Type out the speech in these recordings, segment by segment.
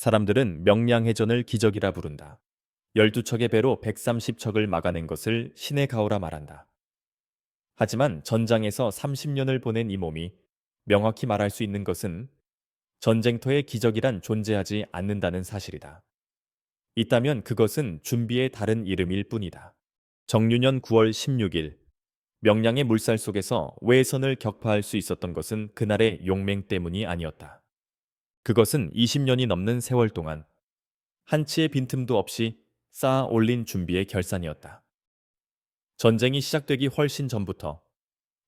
사람들은 명량해전을 기적이라 부른다. 12척의 배로 130척을 막아낸 것을 신의 가호라 말한다. 하지만 전장에서 30년을 보낸 이 몸이 명확히 말할 수 있는 것은 전쟁터의 기적이란 존재하지 않는다는 사실이다. 있다면 그것은 준비의 다른 이름일 뿐이다. 정유년 9월 16일, 명량의 물살 속에서 외선을 격파할 수 있었던 것은 그날의 용맹 때문이 아니었다. 그것은 20년이 넘는 세월 동안 한치의 빈틈도 없이 쌓아 올린 준비의 결산이었다. 전쟁이 시작되기 훨씬 전부터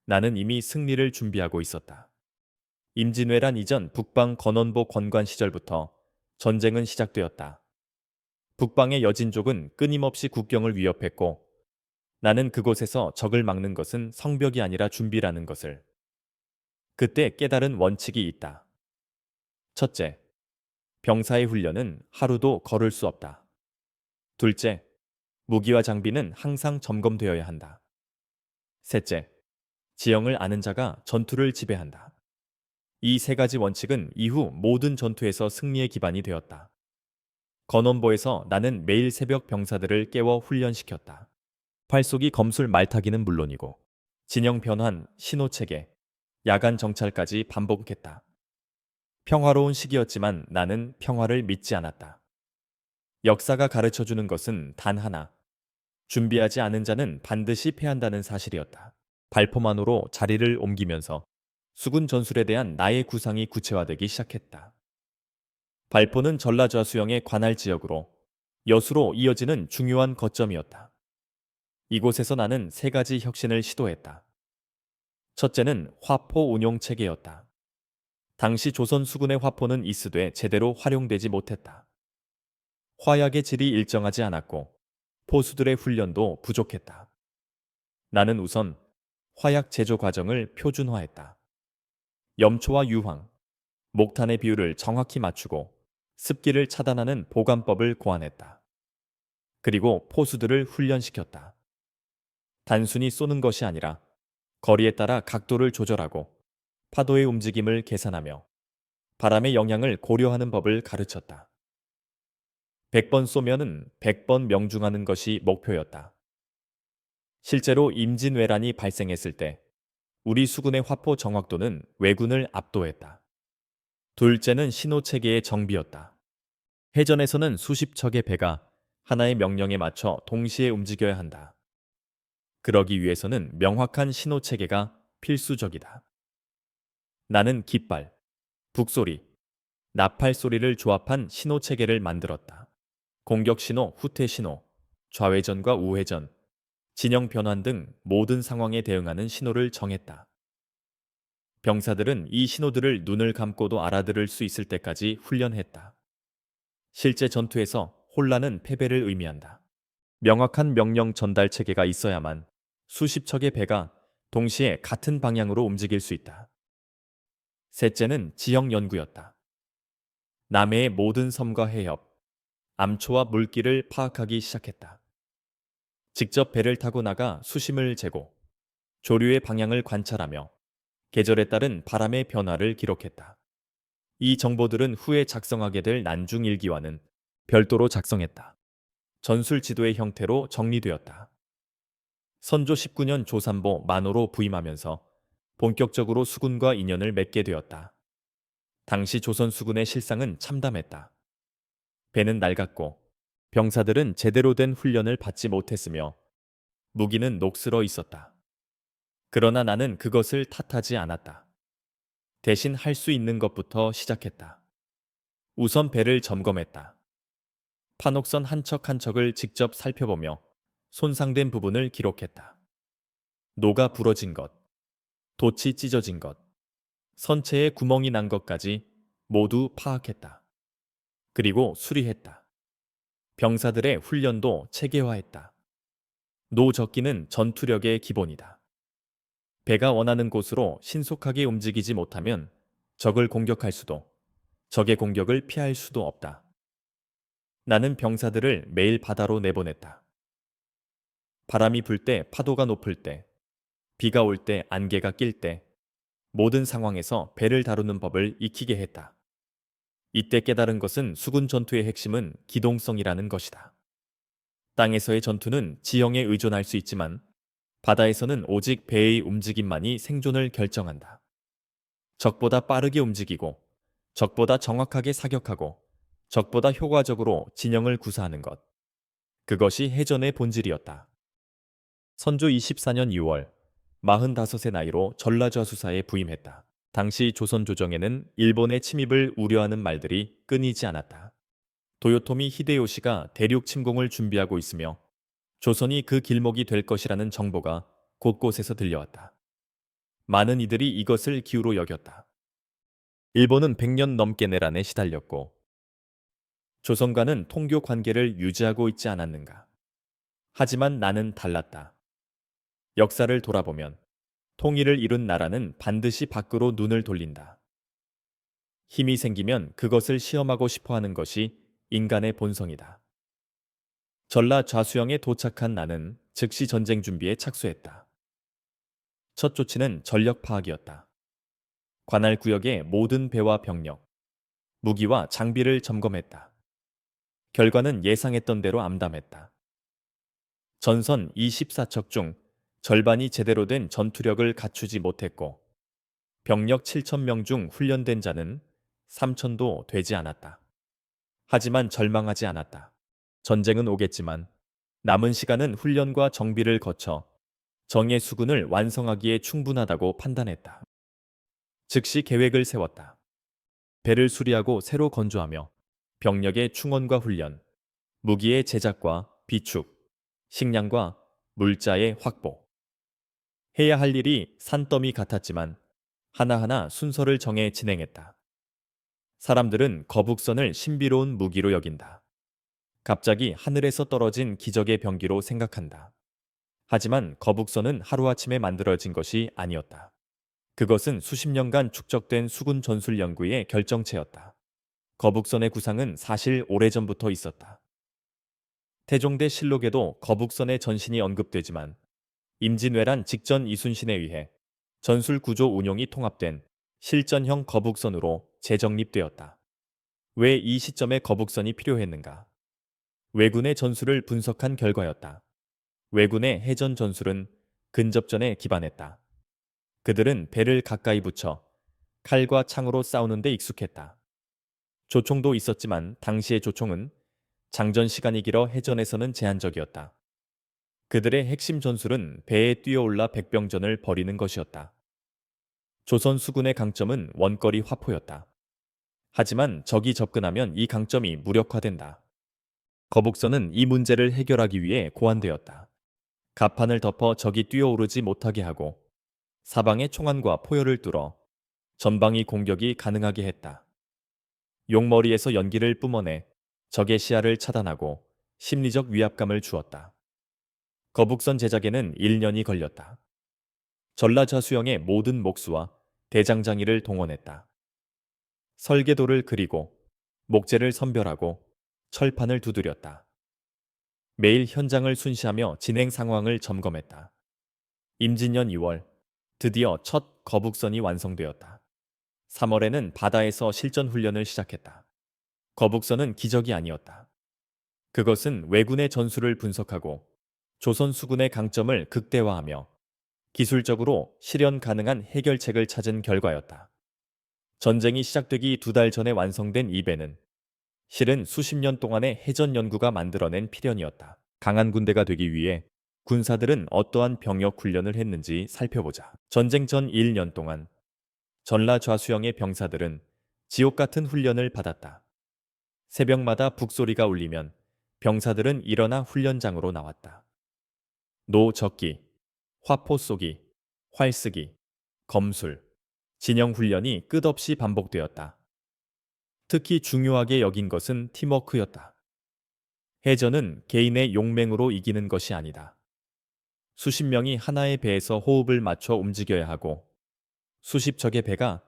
나는 이미 승리를 준비하고 있었다. 임진왜란 이전 북방 건원보 권관 시절부터 전쟁은 시작되었다. 북방의 여진족은 끊임없이 국경을 위협했고 나는 그곳에서 적을 막는 것은 성벽이 아니라 준비라는 것을 그때 깨달은 원칙이 있다. 첫째, 병사의 훈련은 하루도 거를 수 없다. 둘째, 무기와 장비는 항상 점검되어야 한다. 셋째, 지형을 아는 자가 전투를 지배한다. 이 세 가지 원칙은 이후 모든 전투에서 승리의 기반이 되었다. 건원보에서 나는 매일 새벽 병사들을 깨워 훈련시켰다. 활쏘기 검술 말타기는 물론이고 진영 변환, 신호 체계, 야간 정찰까지 반복했다. 평화로운 시기였지만 나는 평화를 믿지 않았다. 역사가 가르쳐주는 것은 단 하나. 준비하지 않은 자는 반드시 패한다는 사실이었다. 발포만으로 자리를 옮기면서 수군 전술에 대한 나의 구상이 구체화되기 시작했다. 발포는 전라좌수영의 관할 지역으로 여수로 이어지는 중요한 거점이었다. 이곳에서 나는 세 가지 혁신을 시도했다. 첫째는 화포 운용 체계였다. 당시 조선 수군의 화포는 이스돼 제대로 활용되지 못했다. 화약의 질이 일정하지 않았고 포수들의 훈련도 부족했다. 나는 우선 화약 제조 과정을 표준화했다. 염초와 유황, 목탄의 비율을 정확히 맞추고 습기를 차단하는 보관법을 고안했다. 그리고 포수들을 훈련시켰다. 단순히 쏘는 것이 아니라 거리에 따라 각도를 조절하고 파도의 움직임을 계산하며 바람의 영향을 고려하는 법을 가르쳤다. 100번 쏘면은 100번 명중하는 것이 목표였다. 실제로 임진왜란이 발생했을 때 우리 수군의 화포 정확도는 왜군을 압도했다. 둘째는 신호체계의 정비였다. 해전에서는 수십 척의 배가 하나의 명령에 맞춰 동시에 움직여야 한다. 그러기 위해서는 명확한 신호체계가 필수적이다. 나는 깃발, 북소리, 나팔 소리를 조합한 신호체계를 만들었다. 공격 신호, 후퇴 신호, 좌회전과 우회전, 진영 변환 등 모든 상황에 대응하는 신호를 정했다. 병사들은 이 신호들을 눈을 감고도 알아들을 수 있을 때까지 훈련했다. 실제 전투에서 혼란은 패배를 의미한다. 명확한 명령 전달 체계가 있어야만 수십 척의 배가 동시에 같은 방향으로 움직일 수 있다. 셋째는 지형 연구였다. 남해의 모든 섬과 해협, 암초와 물길을 파악하기 시작했다. 직접 배를 타고 나가 수심을 재고 조류의 방향을 관찰하며 계절에 따른 바람의 변화를 기록했다. 이 정보들은 후에 작성하게 될 난중일기와는 별도로 작성했다. 전술 지도의 형태로 정리되었다. 선조 19년 조산보 만호로 부임하면서 본격적으로 수군과 인연을 맺게 되었다. 당시 조선 수군의 실상은 참담했다. 배는 낡았고 병사들은 제대로 된 훈련을 받지 못했으며 무기는 녹슬어 있었다. 그러나 나는 그것을 탓하지 않았다. 대신 할 수 있는 것부터 시작했다. 우선 배를 점검했다. 판옥선 한 척 한 척을 직접 살펴보며 손상된 부분을 기록했다. 노가 부러진 것, 돛이 찢어진 것, 선체에 구멍이 난 것까지 모두 파악했다. 그리고 수리했다. 병사들의 훈련도 체계화했다. 노적기는 전투력의 기본이다. 배가 원하는 곳으로 신속하게 움직이지 못하면 적을 공격할 수도, 적의 공격을 피할 수도 없다. 나는 병사들을 매일 바다로 내보냈다. 바람이 불 때, 파도가 높을 때, 비가 올 때, 안개가 낄 때, 모든 상황에서 배를 다루는 법을 익히게 했다. 이때 깨달은 것은 수군 전투의 핵심은 기동성이라는 것이다. 땅에서의 전투는 지형에 의존할 수 있지만 바다에서는 오직 배의 움직임만이 생존을 결정한다. 적보다 빠르게 움직이고, 적보다 정확하게 사격하고, 적보다 효과적으로 진영을 구사하는 것. 그것이 해전의 본질이었다. 선조 24년 2월, 45세 나이로 전라좌수사에 부임했다. 당시 조선 조정에는 일본의 침입을 우려하는 말들이 끊이지 않았다. 도요토미 히데요시가 대륙 침공을 준비하고 있으며 조선이 그 길목이 될 것이라는 정보가 곳곳에서 들려왔다. 많은 이들이 이것을 기우로 여겼다. 일본은 100년 넘게 내란에 시달렸고 조선과는 통교 관계를 유지하고 있지 않았는가. 하지만 나는 달랐다. 역사를 돌아보면 통일을 이룬 나라는 반드시 밖으로 눈을 돌린다. 힘이 생기면 그것을 시험하고 싶어 하는 것이 인간의 본성이다. 전라 좌수영에 도착한 나는 즉시 전쟁 준비에 착수했다. 첫 조치는 전력 파악이었다. 관할 구역의 모든 배와 병력, 무기와 장비를 점검했다. 결과는 예상했던 대로 암담했다. 전선 24척 중 절반이 제대로 된 전투력을 갖추지 못했고 병력 7,000명 중 훈련된 자는 3,000도 되지 않았다. 하지만 절망하지 않았다. 전쟁은 오겠지만 남은 시간은 훈련과 정비를 거쳐 정예 수군을 완성하기에 충분하다고 판단했다. 즉시 계획을 세웠다. 배를 수리하고 새로 건조하며 병력의 충원과 훈련, 무기의 제작과 비축, 식량과 물자의 확보. 해야 할 일이 산더미 같았지만 하나하나 순서를 정해 진행했다. 사람들은 거북선을 신비로운 무기로 여긴다. 갑자기 하늘에서 떨어진 기적의 병기로 생각한다. 하지만 거북선은 하루아침에 만들어진 것이 아니었다. 그것은 수십 년간 축적된 수군 전술 연구의 결정체였다. 거북선의 구상은 사실 오래전부터 있었다. 태종대 실록에도 거북선의 전신이 언급되지만 임진왜란 직전 이순신에 의해 전술 구조 운용이 통합된 실전형 거북선으로 재정립되었다. 왜 이 시점에 거북선이 필요했는가? 왜군의 전술을 분석한 결과였다. 왜군의 해전 전술은 근접전에 기반했다. 그들은 배를 가까이 붙여 칼과 창으로 싸우는 데 익숙했다. 조총도 있었지만 당시의 조총은 장전 시간이 길어 해전에서는 제한적이었다. 그들의 핵심 전술은 배에 뛰어올라 백병전을 벌이는 것이었다. 조선 수군의 강점은 원거리 화포였다. 하지만 적이 접근하면 이 강점이 무력화된다. 거북선은 이 문제를 해결하기 위해 고안되었다. 갑판을 덮어 적이 뛰어오르지 못하게 하고 사방의 총알과 포열을 뚫어 전방위 공격이 가능하게 했다. 용머리에서 연기를 뿜어내 적의 시야를 차단하고 심리적 위압감을 주었다. 거북선 제작에는 1년이 걸렸다. 전라좌수영의 모든 목수와 대장장이를 동원했다. 설계도를 그리고 목재를 선별하고 철판을 두드렸다. 매일 현장을 순시하며 진행 상황을 점검했다. 임진년 2월, 드디어 첫 거북선이 완성되었다. 3월에는 바다에서 실전 훈련을 시작했다. 거북선은 기적이 아니었다. 그것은 왜군의 전술을 분석하고 조선 수군의 강점을 극대화하며 기술적으로 실현 가능한 해결책을 찾은 결과였다. 전쟁이 시작되기 2달 전에 완성된 이 배는 실은 수십 년 동안의 해전 연구가 만들어낸 필연이었다. 강한 군대가 되기 위해 군사들은 어떠한 병역 훈련을 했는지 살펴보자. 전쟁 전 1년 동안 전라좌수영의 병사들은 지옥 같은 훈련을 받았다. 새벽마다 북소리가 울리면 병사들은 일어나 훈련장으로 나왔다. 노적기, 화포 쏘기, 활 쓰기, 검술, 진영 훈련이 끝없이 반복되었다. 특히 중요하게 여긴 것은 팀워크였다. 해전은 개인의 용맹으로 이기는 것이 아니다. 수십 명이 하나의 배에서 호흡을 맞춰 움직여야 하고 수십 척의 배가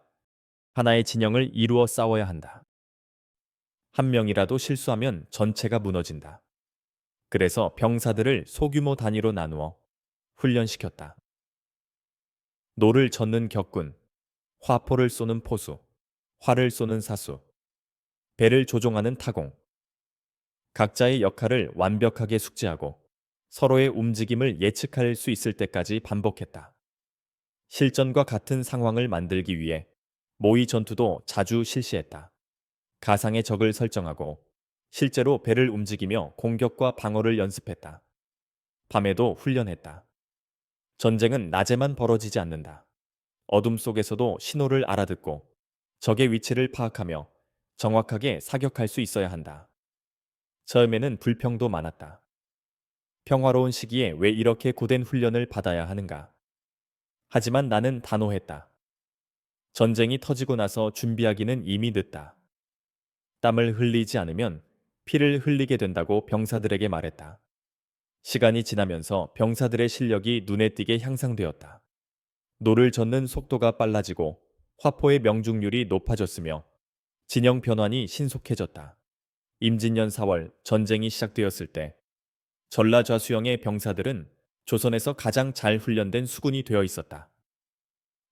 하나의 진영을 이루어 싸워야 한다. 한 명이라도 실수하면 전체가 무너진다. 그래서 병사들을 소규모 단위로 나누어 훈련시켰다. 노를 젓는 격군, 화포를 쏘는 포수, 활을 쏘는 사수, 배를 조종하는 타공. 각자의 역할을 완벽하게 숙지하고 서로의 움직임을 예측할 수 있을 때까지 반복했다. 실전과 같은 상황을 만들기 위해 모의 전투도 자주 실시했다. 가상의 적을 설정하고 실제로 배를 움직이며 공격과 방어를 연습했다. 밤에도 훈련했다. 전쟁은 낮에만 벌어지지 않는다. 어둠 속에서도 신호를 알아듣고 적의 위치를 파악하며 정확하게 사격할 수 있어야 한다. 처음에는 불평도 많았다. 평화로운 시기에 왜 이렇게 고된 훈련을 받아야 하는가? 하지만 나는 단호했다. 전쟁이 터지고 나서 준비하기는 이미 늦다. 땀을 흘리지 않으면 피를 흘리게 된다고 병사들에게 말했다. 시간이 지나면서 병사들의 실력이 눈에 띄게 향상되었다. 노를 젓는 속도가 빨라지고 화포의 명중률이 높아졌으며 진영 변환이 신속해졌다. 임진년 4월 전쟁이 시작되었을 때 전라좌수영의 병사들은 조선에서 가장 잘 훈련된 수군이 되어 있었다.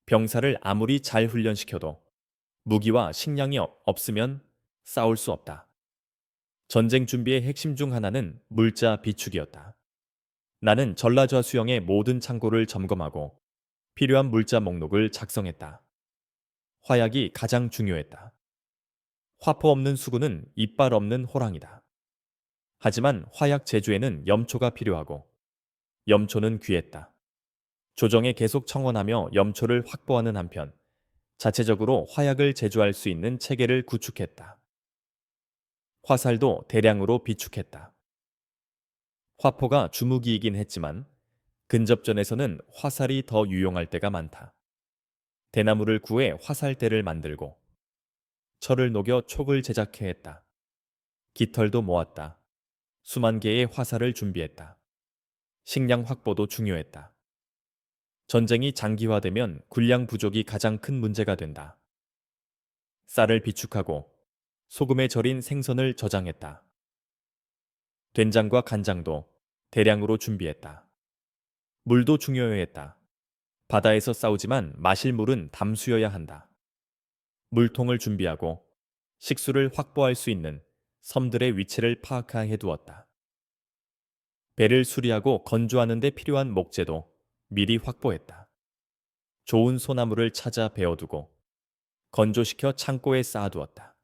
병사를 아무리 잘 훈련시켜도 무기와 식량이 없으면 싸울 수 없다. 전쟁 준비의 핵심 중 하나는 물자 비축이었다. 나는 전라좌수영의 모든 창고를 점검하고 필요한 물자 목록을 작성했다. 화약이 가장 중요했다. 화포 없는 수군은 이빨 없는 호랑이다. 하지만 화약 제조에는 염초가 필요하고 염초는 귀했다. 조정에 계속 청원하며 염초를 확보하는 한편 자체적으로 화약을 제조할 수 있는 체계를 구축했다. 화살도 대량으로 비축했다. 화포가 주무기이긴 했지만 근접전에서는 화살이 더 유용할 때가 많다. 대나무를 구해 화살대를 만들고 철을 녹여 촉을 제작해 했다. 깃털도 모았다. 수만 개의 화살을 준비했다. 식량 확보도 중요했다. 전쟁이 장기화되면 군량 부족이 가장 큰 문제가 된다. 쌀을 비축하고 소금에 절인 생선을 저장했다. 된장과 간장도 대량으로 준비했다. 물도 중요했다. 바다에서 싸우지만 마실 물은 담수여야 한다. 물통을 준비하고 식수를 확보할 수 있는 섬들의 위치를 파악해 두었다. 배를 수리하고 건조하는 데 필요한 목재도 미리 확보했다. 좋은 소나무를 찾아 베어두고 건조시켜 창고에 쌓아두었다.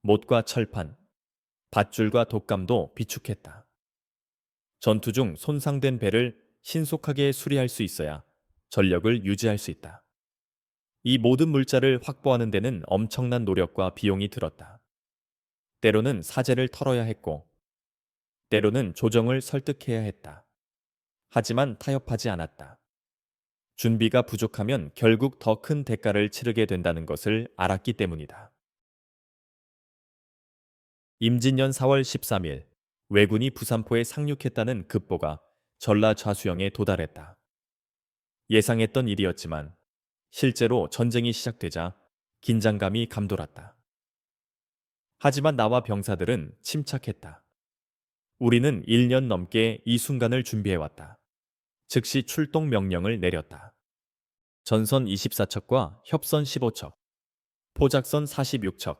못과 철판, 밧줄과 독감도 비축했다. 전투 중 손상된 배를 신속하게 수리할 수 있어야 전력을 유지할 수 있다. 이 모든 물자를 확보하는 데는 엄청난 노력과 비용이 들었다. 때로는 사제를 털어야 했고, 때로는 조정을 설득해야 했다. 하지만 타협하지 않았다. 준비가 부족하면 결국 더 큰 대가를 치르게 된다는 것을 알았기 때문이다. 임진년 4월 13일, 왜군이 부산포에 상륙했다는 급보가 전라좌수영에 도달했다. 예상했던 일이었지만 실제로 전쟁이 시작되자 긴장감이 감돌았다. 하지만 나와 병사들은 침착했다. 우리는 1년 넘게 이 순간을 준비해왔다. 즉시 출동 명령을 내렸다. 전선 24척과 협선 15척, 포작선 46척,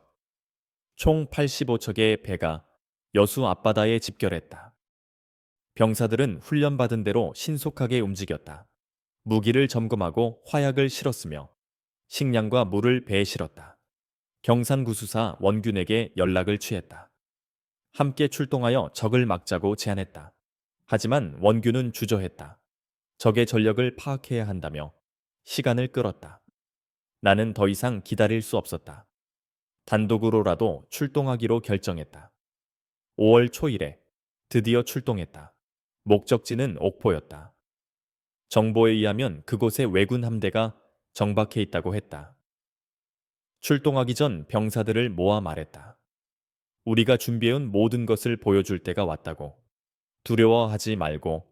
총 85척의 배가 여수 앞바다에 집결했다. 병사들은 훈련받은 대로 신속하게 움직였다. 무기를 점검하고 화약을 실었으며 식량과 물을 배에 실었다. 경산구수사 원균에게 연락을 취했다. 함께 출동하여 적을 막자고 제안했다. 하지만 원균은 주저했다. 적의 전력을 파악해야 한다며 시간을 끌었다. 나는 더 이상 기다릴 수 없었다. 단독으로라도 출동하기로 결정했다. 5월 초일에 드디어 출동했다. 목적지는 옥포였다. 정보에 의하면 그곳에 왜군 함대가 정박해 있다고 했다. 출동하기 전 병사들을 모아 말했다. 우리가 준비해온 모든 것을 보여줄 때가 왔다고. 두려워하지 말고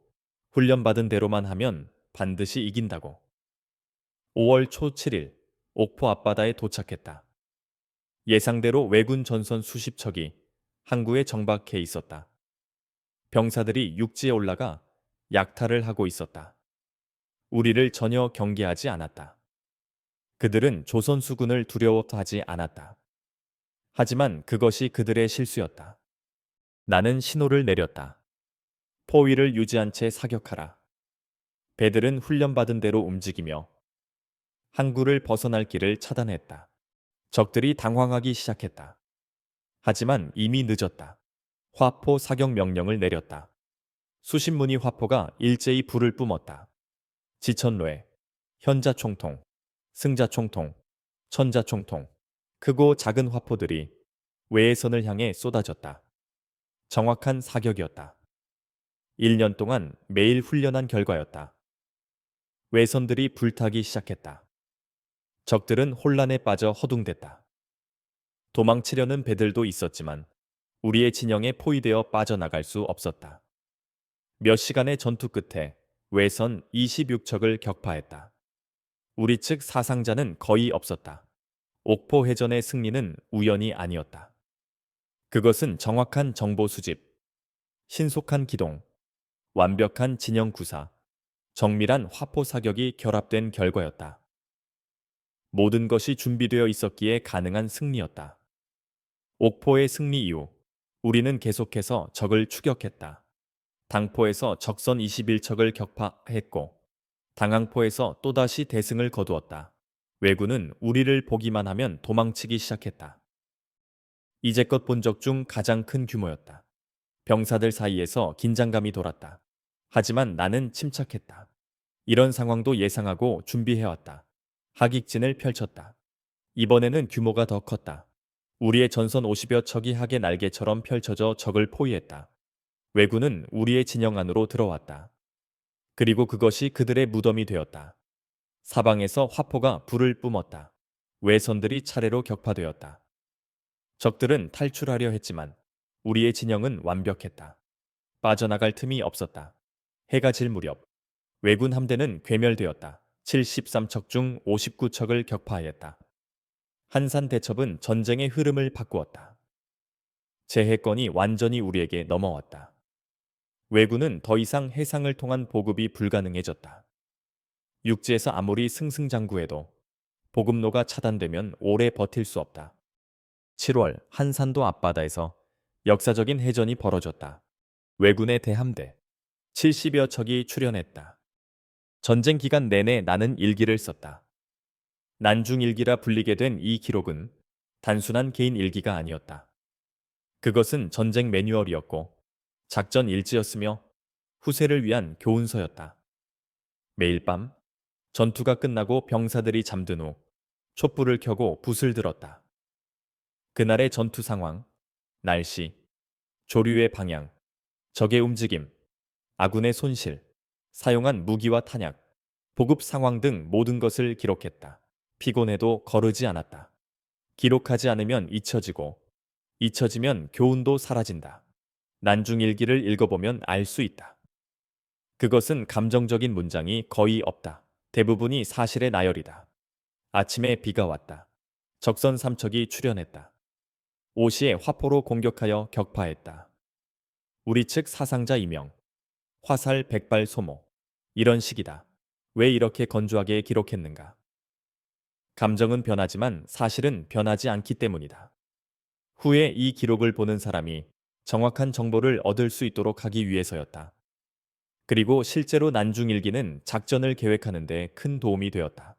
훈련받은 대로만 하면 반드시 이긴다고. 5월 초 7일 옥포 앞바다에 도착했다. 예상대로 왜군 전선 수십 척이 항구에 정박해 있었다. 병사들이 육지에 올라가 약탈을 하고 있었다. 우리를 전혀 경계하지 않았다. 그들은 조선 수군을 두려워하지 않았다. 하지만 그것이 그들의 실수였다. 나는 신호를 내렸다. 포위를 유지한 채 사격하라. 배들은 훈련받은 대로 움직이며 항구를 벗어날 길을 차단했다. 적들이 당황하기 시작했다. 하지만 이미 늦었다. 화포 사격 명령을 내렸다. 수십 문의 화포가 일제히 불을 뿜었다. 지천로에 현자총통, 승자총통, 천자총통, 크고 작은 화포들이 외해선을 향해 쏟아졌다. 정확한 사격이었다. 1년 동안 매일 훈련한 결과였다. 외선들이 불타기 시작했다. 적들은 혼란에 빠져 허둥댔다. 도망치려는 배들도 있었지만 우리의 진영에 포위되어 빠져나갈 수 없었다. 몇 시간의 전투 끝에 외선 26척을 격파했다. 우리 측 사상자는 거의 없었다. 옥포 해전의 승리는 우연이 아니었다. 그것은 정확한 정보 수집, 신속한 기동, 완벽한 진영 구사, 정밀한 화포 사격이 결합된 결과였다. 모든 것이 준비되어 있었기에 가능한 승리였다. 옥포의 승리 이후 우리는 계속해서 적을 추격했다. 당포에서 적선 21척을 격파했고 당항포에서 또다시 대승을 거두었다. 왜군은 우리를 보기만 하면 도망치기 시작했다. 이제껏 본 적 중 가장 큰 규모였다. 병사들 사이에서 긴장감이 돌았다. 하지만 나는 침착했다. 이런 상황도 예상하고 준비해왔다. 하객진을 펼쳤다. 이번에는 규모가 더 컸다. 우리의 전선 50여 척이 하계 날개처럼 펼쳐져 적을 포위했다. 왜군은 우리의 진영 안으로 들어왔다. 그리고 그것이 그들의 무덤이 되었다. 사방에서 화포가 불을 뿜었다. 외선들이 차례로 격파되었다. 적들은 탈출하려 했지만 우리의 진영은 완벽했다. 빠져나갈 틈이 없었다. 해가 질 무렵 왜군 함대는 괴멸되었다. 73척 중 59척을 격파하였다. 한산 대첩은 전쟁의 흐름을 바꾸었다. 제해권이 완전히 우리에게 넘어왔다. 왜군은 더 이상 해상을 통한 보급이 불가능해졌다. 육지에서 아무리 승승장구해도 보급로가 차단되면 오래 버틸 수 없다. 7월 한산도 앞바다에서 역사적인 해전이 벌어졌다. 왜군의 대함대 70여 척이 출현했다. 전쟁 기간 내내 나는 일기를 썼다. 난중일기라 불리게 된 이 기록은 단순한 개인 일기가 아니었다. 그것은 전쟁 매뉴얼이었고 작전 일지였으며 후세를 위한 교훈서였다. 매일 밤 전투가 끝나고 병사들이 잠든 후 촛불을 켜고 붓을 들었다. 그날의 전투 상황, 날씨, 조류의 방향, 적의 움직임, 아군의 손실, 사용한 무기와 탄약, 보급 상황 등 모든 것을 기록했다. 피곤해도 거르지 않았다. 기록하지 않으면 잊혀지고, 잊혀지면 교훈도 사라진다. 난중일기를 읽어보면 알 수 있다. 그것은 감정적인 문장이 거의 없다. 대부분이 사실의 나열이다. 아침에 비가 왔다. 적선 3척이 출현했다. 오시에 화포로 공격하여 격파했다. 우리 측 사상자 2명. 화살 100발 소모. 이런 식이다. 왜 이렇게 건조하게 기록했는가? 감정은 변하지만 사실은 변하지 않기 때문이다. 후에 이 기록을 보는 사람이 정확한 정보를 얻을 수 있도록 하기 위해서였다. 그리고 실제로 난중일기는 작전을 계획하는 데 큰 도움이 되었다.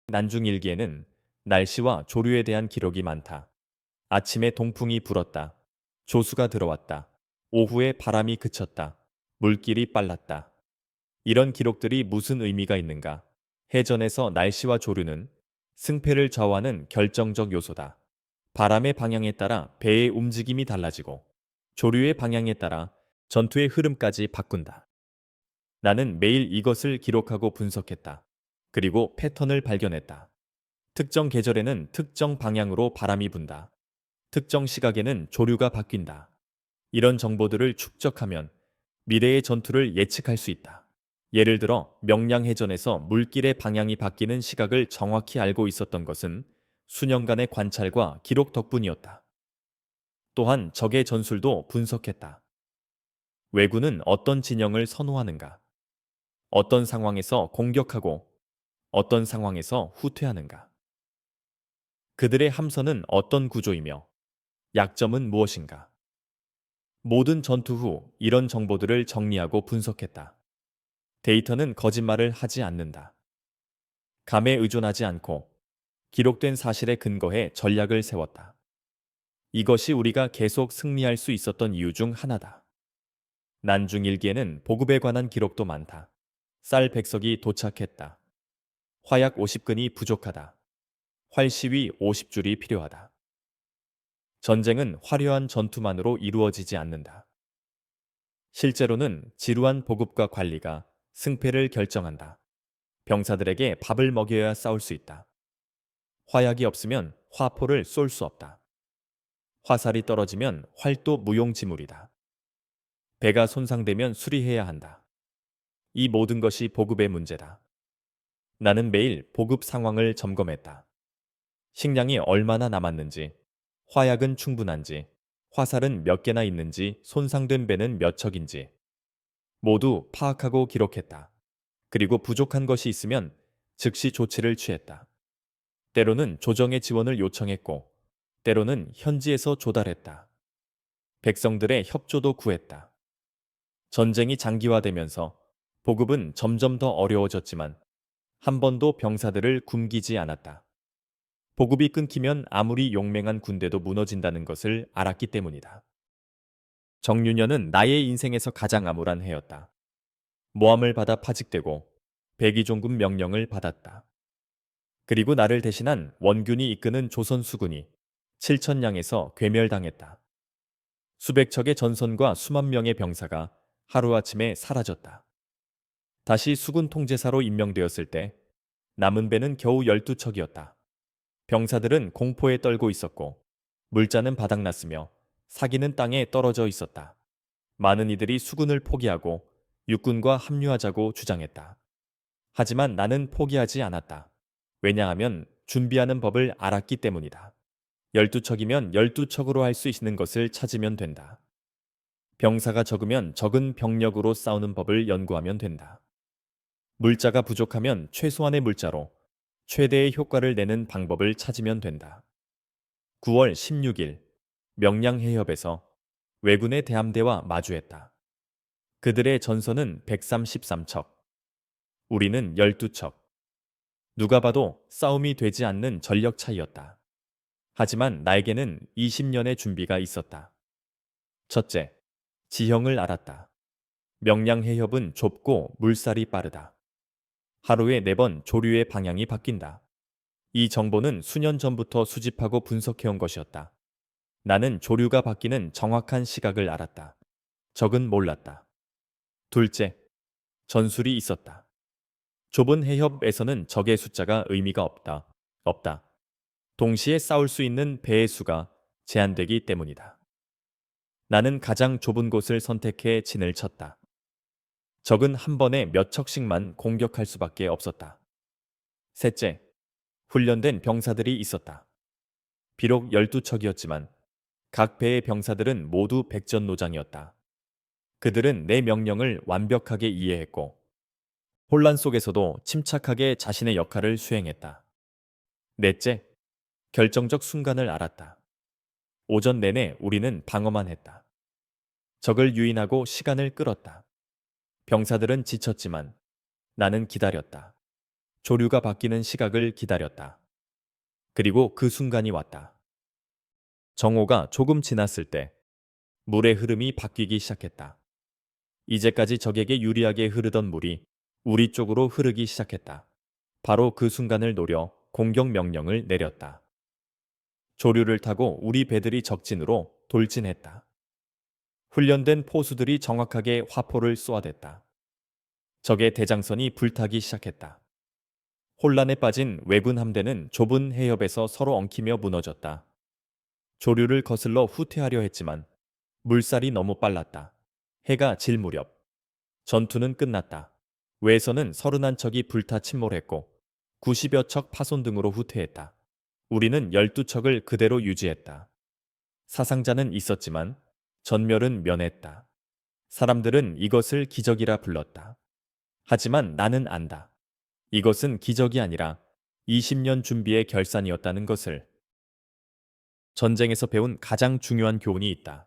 난중일기에는 날씨와 조류에 대한 기록이 많다. 아침에 동풍이 불었다. 조수가 들어왔다. 오후에 바람이 그쳤다. 물길이 빨랐다. 이런 기록들이 무슨 의미가 있는가? 해전에서 날씨와 조류는 승패를 좌우하는 결정적 요소다. 바람의 방향에 따라 배의 움직임이 달라지고 조류의 방향에 따라 전투의 흐름까지 바꾼다. 나는 매일 이것을 기록하고 분석했다. 그리고 패턴을 발견했다. 특정 계절에는 특정 방향으로 바람이 분다. 특정 시각에는 조류가 바뀐다. 이런 정보들을 축적하면 미래의 전투를 예측할 수 있다. 예를 들어 명량해전에서 물길의 방향이 바뀌는 시각을 정확히 알고 있었던 것은 수년간의 관찰과 기록 덕분이었다. 또한 적의 전술도 분석했다. 왜군은 어떤 진영을 선호하는가? 어떤 상황에서 공격하고 어떤 상황에서 후퇴하는가? 그들의 함선은 어떤 구조이며 약점은 무엇인가? 모든 전투 후 이런 정보들을 정리하고 분석했다. 데이터는 거짓말을 하지 않는다. 감에 의존하지 않고 기록된 사실에 근거해 전략을 세웠다. 이것이 우리가 계속 승리할 수 있었던 이유 중 하나다. 난중 일기에는 보급에 관한 기록도 많다. 쌀 100석이 도착했다. 화약 50근이 부족하다. 활시위 50줄이 필요하다. 전쟁은 화려한 전투만으로 이루어지지 않는다. 실제로는 지루한 보급과 관리가 승패를 결정한다. 병사들에게 밥을 먹여야 싸울 수 있다. 화약이 없으면 화포를 쏠 수 없다. 화살이 떨어지면 활도 무용지물이다. 배가 손상되면 수리해야 한다. 이 모든 것이 보급의 문제다. 나는 매일 보급 상황을 점검했다. 식량이 얼마나 남았는지, 화약은 충분한지, 화살은 몇 개나 있는지, 손상된 배는 몇 척인지 모두 파악하고 기록했다. 그리고 부족한 것이 있으면 즉시 조치를 취했다. 때로는 조정의 지원을 요청했고, 때로는 현지에서 조달했다. 백성들의 협조도 구했다. 전쟁이 장기화되면서 보급은 점점 더 어려워졌지만 한 번도 병사들을 굶기지 않았다. 보급이 끊기면 아무리 용맹한 군대도 무너진다는 것을 알았기 때문이다. 정윤현은 나의 인생에서 가장 암울한 해였다. 모함을 받아 파직되고 백의종군 명령을 받았다. 그리고 나를 대신한 원균이 이끄는 조선 수군이 7천량에서 괴멸당했다. 수백 척의 전선과 수만 명의 병사가 하루아침에 사라졌다. 다시 수군 통제사로 임명되었을 때 남은 배는 겨우 12척이었다. 병사들은 공포에 떨고 있었고 물자는 바닥났으며 사기는 땅에 떨어져 있었다. 많은 이들이 수군을 포기하고 육군과 합류하자고 주장했다. 하지만 나는 포기하지 않았다. 왜냐하면 준비하는 법을 알았기 때문이다. 12척이면 12척으로 할 수 있는 것을 찾으면 된다. 병사가 적으면 적은 병력으로 싸우는 법을 연구하면 된다. 물자가 부족하면 최소한의 물자로 최대의 효과를 내는 방법을 찾으면 된다. 9월 16일 명량해협에서 왜군의 대함대와 마주했다. 그들의 전선은 133척, 우리는 12척. 누가 봐도 싸움이 되지 않는 전력 차이였다. 하지만 나에게는 20년의 준비가 있었다. 첫째, 지형을 알았다. 명량해협은 좁고 물살이 빠르다. 하루에 4번 조류의 방향이 바뀐다. 이 정보는 수년 전부터 수집하고 분석해온 것이었다. 나는 조류가 바뀌는 정확한 시각을 알았다. 적은 몰랐다. 둘째, 전술이 있었다. 좁은 해협에서는 적의 숫자가 의미가 없다. 동시에 싸울 수 있는 배의 수가 제한되기 때문이다. 나는 가장 좁은 곳을 선택해 진을 쳤다. 적은 한 번에 몇 척씩만 공격할 수밖에 없었다. 셋째, 훈련된 병사들이 있었다. 비록 12척이었지만 각 배의 병사들은 모두 백전노장이었다. 그들은 내 명령을 완벽하게 이해했고 혼란 속에서도 침착하게 자신의 역할을 수행했다. 넷째, 결정적 순간을 알았다. 오전 내내 우리는 방어만 했다. 적을 유인하고 시간을 끌었다. 병사들은 지쳤지만 나는 기다렸다. 조류가 바뀌는 시각을 기다렸다. 그리고 그 순간이 왔다. 정오가 조금 지났을 때 물의 흐름이 바뀌기 시작했다. 이제까지 적에게 유리하게 흐르던 물이 우리 쪽으로 흐르기 시작했다. 바로 그 순간을 노려 공격 명령을 내렸다. 조류를 타고 우리 배들이 적진으로 돌진했다. 훈련된 포수들이 정확하게 화포를 쏘아댔다. 적의 대장선이 불타기 시작했다. 혼란에 빠진 왜군 함대는 좁은 해협에서 서로 엉키며 무너졌다. 조류를 거슬러 후퇴하려 했지만 물살이 너무 빨랐다. 해가 질 무렵 전투는 끝났다. 외에서는 31척이 불타 침몰했고 90여 척 파손 등으로 후퇴했다. 우리는 12척을 그대로 유지했다. 사상자는 있었지만 전멸은 면했다. 사람들은 이것을 기적이라 불렀다. 하지만 나는 안다. 이것은 기적이 아니라 20년 준비의 결산이었다는 것을. 전쟁에서 배운 가장 중요한 교훈이 있다.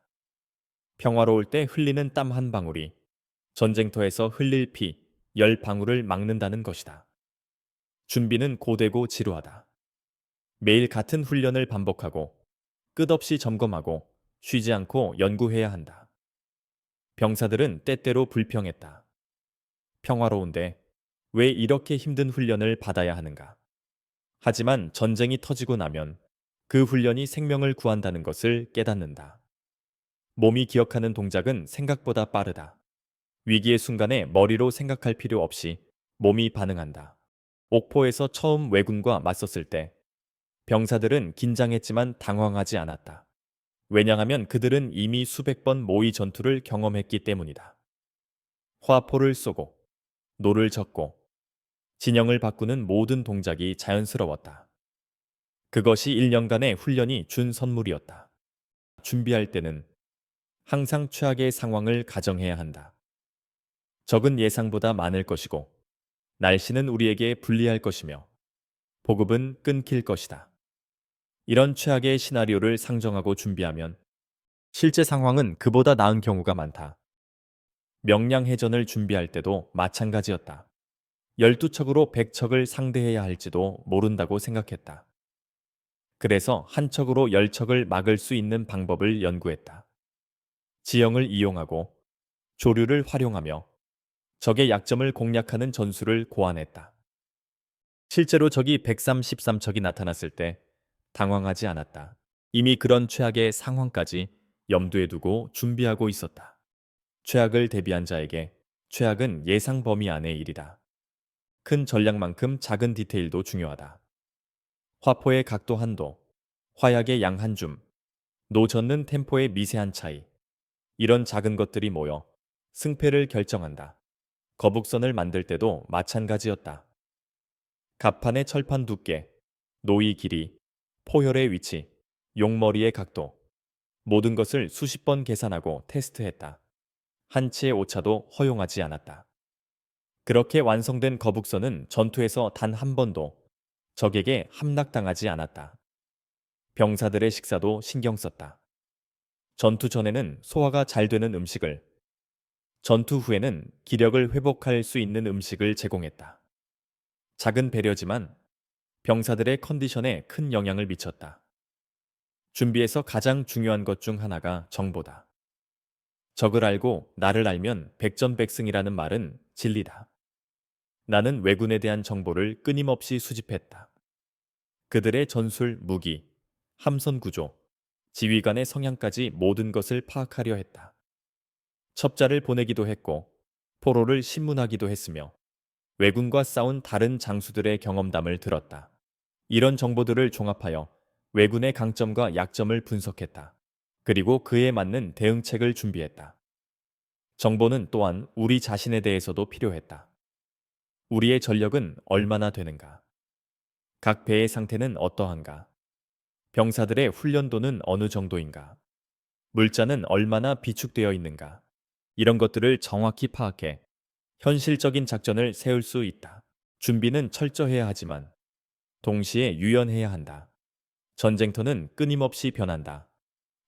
평화로울 때 흘리는 땀 한 방울이 전쟁터에서 흘릴 피 10방울을 막는다는 것이다. 준비는 고되고 지루하다. 매일 같은 훈련을 반복하고 끝없이 점검하고 쉬지 않고 연구해야 한다. 병사들은 때때로 불평했다. 평화로운데 왜 이렇게 힘든 훈련을 받아야 하는가? 하지만 전쟁이 터지고 나면 그 훈련이 생명을 구한다는 것을 깨닫는다. 몸이 기억하는 동작은 생각보다 빠르다. 위기의 순간에 머리로 생각할 필요 없이 몸이 반응한다. 옥포에서 처음 왜군과 맞섰을 때 병사들은 긴장했지만 당황하지 않았다. 왜냐하면 그들은 이미 수백 번 모의 전투를 경험했기 때문이다. 화포를 쏘고 노를 젓고 진영을 바꾸는 모든 동작이 자연스러웠다. 그것이 1년간의 훈련이 준 선물이었다. 준비할 때는 항상 최악의 상황을 가정해야 한다. 적은 예상보다 많을 것이고 날씨는 우리에게 불리할 것이며 보급은 끊길 것이다. 이런 최악의 시나리오를 상정하고 준비하면 실제 상황은 그보다 나은 경우가 많다. 명량해전을 준비할 때도 마찬가지였다. 12척으로 100척을 상대해야 할지도 모른다고 생각했다. 그래서 한 척으로 10척을 막을 수 있는 방법을 연구했다. 지형을 이용하고 조류를 활용하며 적의 약점을 공략하는 전술을 고안했다. 실제로 적이 133척이 나타났을 때 당황하지 않았다. 이미 그런 최악의 상황까지 염두에 두고 준비하고 있었다. 최악을 대비한 자에게 최악은 예상 범위 안의 일이다. 큰 전략만큼 작은 디테일도 중요하다. 화포의 각도 한도, 화약의 양 한 줌, 노 젓는 템포의 미세한 차이. 이런 작은 것들이 모여 승패를 결정한다. 거북선을 만들 때도 마찬가지였다. 갑판의 철판 두께, 노이 길이, 포혈의 위치, 용머리의 각도. 모든 것을 수십 번 계산하고 테스트했다. 한 치의 오차도 허용하지 않았다. 그렇게 완성된 거북선은 전투에서 단 한 번도 적에게 함락당하지 않았다. 병사들의 식사도 신경 썼다. 전투 전에는 소화가 잘 되는 음식을, 전투 후에는 기력을 회복할 수 있는 음식을 제공했다. 작은 배려지만 병사들의 컨디션에 큰 영향을 미쳤다. 준비에서 가장 중요한 것 중 하나가 정보다. 적을 알고 나를 알면 백전백승이라는 말은 진리다. 나는 왜군에 대한 정보를 끊임없이 수집했다. 그들의 전술, 무기, 함선 구조, 지휘관의 성향까지 모든 것을 파악하려 했다. 첩자를 보내기도 했고 포로를 신문하기도 했으며 왜군과 싸운 다른 장수들의 경험담을 들었다. 이런 정보들을 종합하여 왜군의 강점과 약점을 분석했다. 그리고 그에 맞는 대응책을 준비했다. 정보는 또한 우리 자신에 대해서도 필요했다. 우리의 전력은 얼마나 되는가? 각 배의 상태는 어떠한가? 병사들의 훈련도는 어느 정도인가? 물자는 얼마나 비축되어 있는가? 이런 것들을 정확히 파악해 현실적인 작전을 세울 수 있다. 준비는 철저해야 하지만 동시에 유연해야 한다. 전쟁터는 끊임없이 변한다.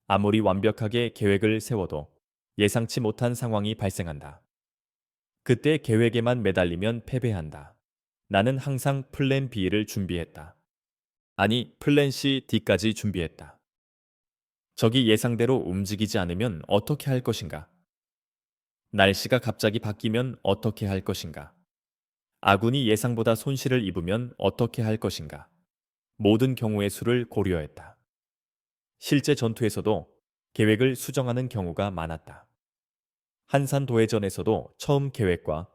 아무리 완벽하게 계획을 세워도 예상치 못한 상황이 발생한다. 그때 계획에만 매달리면 패배한다. 나는 항상 플랜 B를 준비했다. 아니, 플랜 C, D까지 준비했다. 적이 예상대로 움직이지 않으면 어떻게 할 것인가? 날씨가 갑자기 바뀌면 어떻게 할 것인가? 아군이 예상보다 손실을 입으면 어떻게 할 것인가? 모든 경우의 수를 고려했다. 실제 전투에서도 계획을 수정하는 경우가 많았다. 한산 도해전에서도 처음 계획과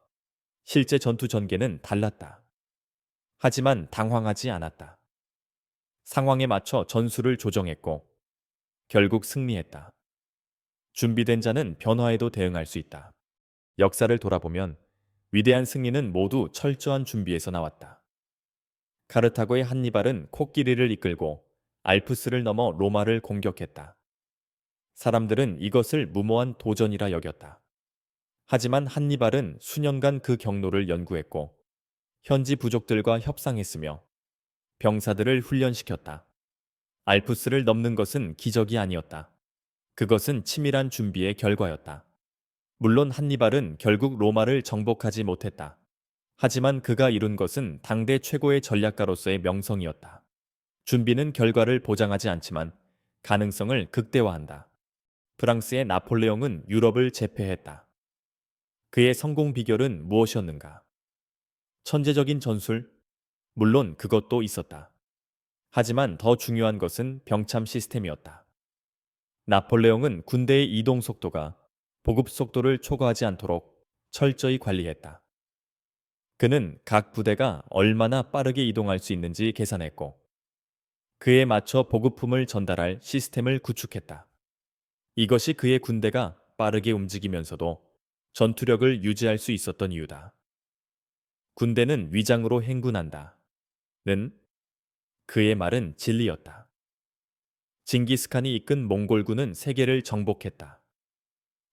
실제 전투 전개는 달랐다. 하지만 당황하지 않았다. 상황에 맞춰 전술을 조정했고 결국 승리했다. 준비된 자는 변화에도 대응할 수 있다. 역사를 돌아보면 위대한 승리는 모두 철저한 준비에서 나왔다. 카르타고의 한니발은 코끼리를 이끌고 알프스를 넘어 로마를 공격했다. 사람들은 이것을 무모한 도전이라 여겼다. 하지만 한니발은 수년간 그 경로를 연구했고 현지 부족들과 협상했으며 병사들을 훈련시켰다. 알프스를 넘는 것은 기적이 아니었다. 그것은 치밀한 준비의 결과였다. 물론 한니발은 결국 로마를 정복하지 못했다. 하지만 그가 이룬 것은 당대 최고의 전략가로서의 명성이었다. 준비는 결과를 보장하지 않지만 가능성을 극대화한다. 프랑스의 나폴레옹은 유럽을 제패했다. 그의 성공 비결은 무엇이었는가? 천재적인 전술? 물론 그것도 있었다. 하지만 더 중요한 것은 병참 시스템이었다. 나폴레옹은 군대의 이동 속도가 보급 속도를 초과하지 않도록 철저히 관리했다. 그는 각 부대가 얼마나 빠르게 이동할 수 있는지 계산했고, 그에 맞춰 보급품을 전달할 시스템을 구축했다. 이것이 그의 군대가 빠르게 움직이면서도 전투력을 유지할 수 있었던 이유다. 군대는 위장으로 행군한다. 는 그의 말은 진리였다. 징기스칸이 이끈 몽골군은 세계를 정복했다.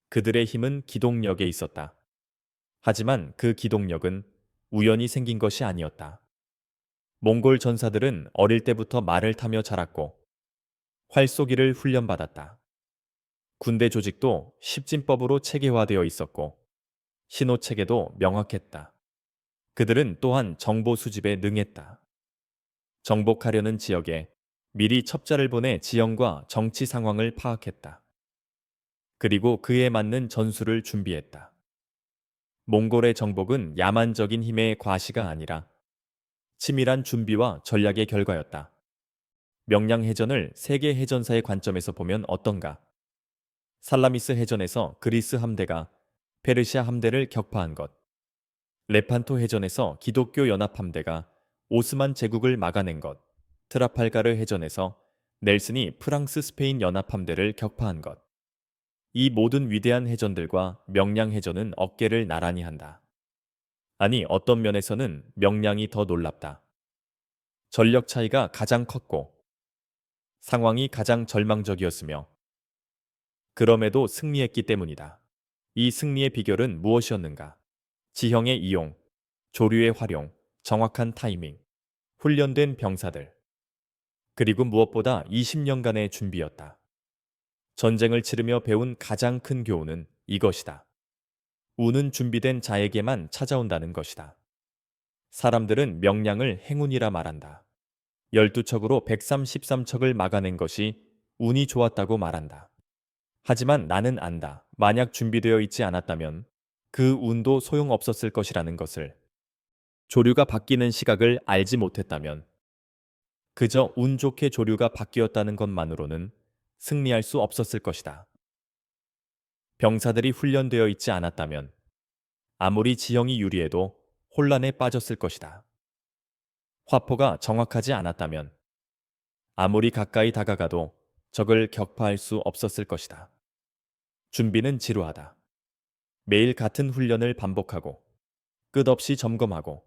그들의 힘은 기동력에 있었다. 하지만 그 기동력은 우연히 생긴 것이 아니었다. 몽골 전사들은 어릴 때부터 말을 타며 자랐고 활쏘기를 훈련받았다. 군대 조직도 십진법으로 체계화되어 있었고 신호 체계도 명확했다. 그들은 또한 정보 수집에 능했다. 정복하려는 지역에 미리 첩자를 보내 지형과 정치 상황을 파악했다. 그리고 그에 맞는 전술을 준비했다. 몽골의 정복은 야만적인 힘의 과시가 아니라 치밀한 준비와 전략의 결과였다. 명량해전을 세계 해전사의 관점에서 보면 어떤가? 살라미스 해전에서 그리스 함대가 페르시아 함대를 격파한 것, 레판토 해전에서 기독교 연합 함대가 오스만 제국을 막아낸 것, 트라팔가르 해전에서 넬슨이 프랑스 스페인 연합 함대를 격파한 것. 이 모든 위대한 해전들과 명량해전은 어깨를 나란히 한다. 아니, 어떤 면에서는 명량이 더 놀랍다. 전력 차이가 가장 컸고 상황이 가장 절망적이었으며 그럼에도 승리했기 때문이다. 이 승리의 비결은 무엇이었는가? 지형의 이용, 조류의 활용, 정확한 타이밍, 훈련된 병사들, 그리고 무엇보다 20년간의 준비였다. 전쟁을 치르며 배운 가장 큰 교훈은 이것이다. 운은 준비된 자에게만 찾아온다는 것이다. 사람들은 명량을 행운이라 말한다. 12척으로 133척을 막아낸 것이 운이 좋았다고 말한다. 하지만 나는 안다. 만약 준비되어 있지 않았다면 그 운도 소용없었을 것이라는 것을. 조류가 바뀌는 시각을 알지 못했다면 그저 운 좋게 조류가 바뀌었다는 것만으로는 승리할 수 없었을 것이다. 병사들이 훈련되어 있지 않았다면 아무리 지형이 유리해도 혼란에 빠졌을 것이다. 화포가 정확하지 않았다면 아무리 가까이 다가가도 적을 격파할 수 없었을 것이다. 준비는 지루하다. 매일 같은 훈련을 반복하고 끝없이 점검하고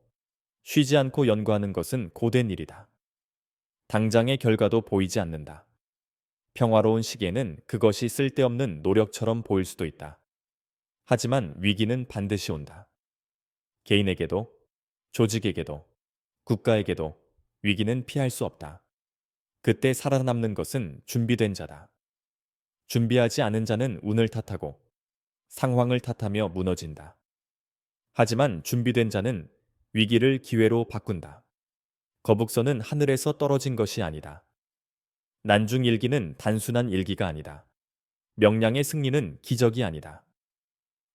쉬지 않고 연구하는 것은 고된 일이다. 당장의 결과도 보이지 않는다. 평화로운 시기에는 그것이 쓸데없는 노력처럼 보일 수도 있다. 하지만 위기는 반드시 온다. 개인에게도, 조직에게도, 국가에게도 위기는 피할 수 없다. 그때 살아남는 것은 준비된 자다. 준비하지 않은 자는 운을 탓하고 상황을 탓하며 무너진다. 하지만 준비된 자는 위기를 기회로 바꾼다. 거북선은 하늘에서 떨어진 것이 아니다. 난중일기는 단순한 일기가 아니다. 명량의 승리는 기적이 아니다.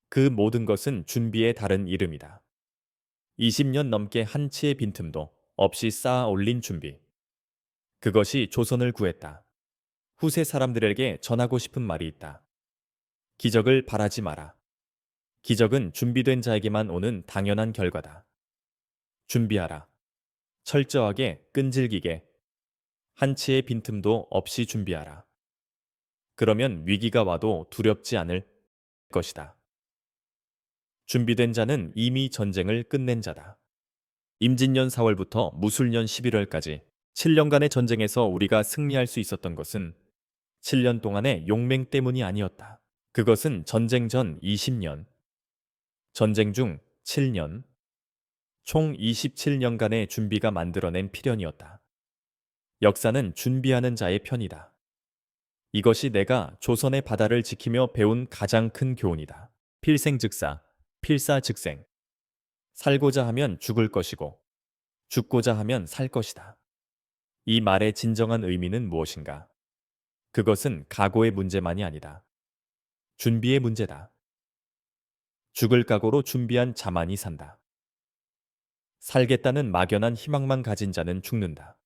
그 모든 것은 준비의 다른 이름이다. 20년 넘게 한 치의 빈틈도 없이 쌓아 올린 준비. 그것이 조선을 구했다. 후세 사람들에게 전하고 싶은 말이 있다. 기적을 바라지 마라. 기적은 준비된 자에게만 오는 당연한 결과다. 준비하라. 철저하게, 끈질기게, 한 치의 빈틈도 없이 준비하라. 그러면 위기가 와도 두렵지 않을 것이다. 준비된 자는 이미 전쟁을 끝낸 자다. 임진년 4월부터 무술년 11월까지 7년간의 전쟁에서 우리가 승리할 수 있었던 것은 7년 동안의 용맹 때문이 아니었다. 그것은 전쟁 전 20년, 전쟁 중 7년, 총 27년간의 준비가 만들어낸 필연이었다. 역사는 준비하는 자의 편이다. 이것이 내가 조선의 바다를 지키며 배운 가장 큰 교훈이다. 필생즉사, 필사즉생. 살고자 하면 죽을 것이고, 죽고자 하면 살 것이다. 이 말의 진정한 의미는 무엇인가? 그것은 각오의 문제만이 아니다. 준비의 문제다. 죽을 각오로 준비한 자만이 산다. 살겠다는 막연한 희망만 가진 자는 죽는다.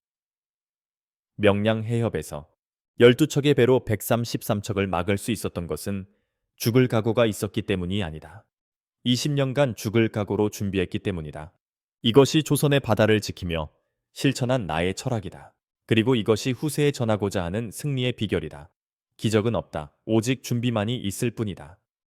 명량 해협에서 12척의 배로 133척을 막을 수 있었던 것은 죽을 각오가 있었기 때문이 아니다. 20년간 죽을 각오로 준비했기 때문이다. 이것이 조선의 바다를 지키며 실천한 나의 철학이다. 그리고 이것이 후세에 전하고자 하는 승리의 비결이다. 기적은 없다. 오직 준비만이 있을 뿐이다.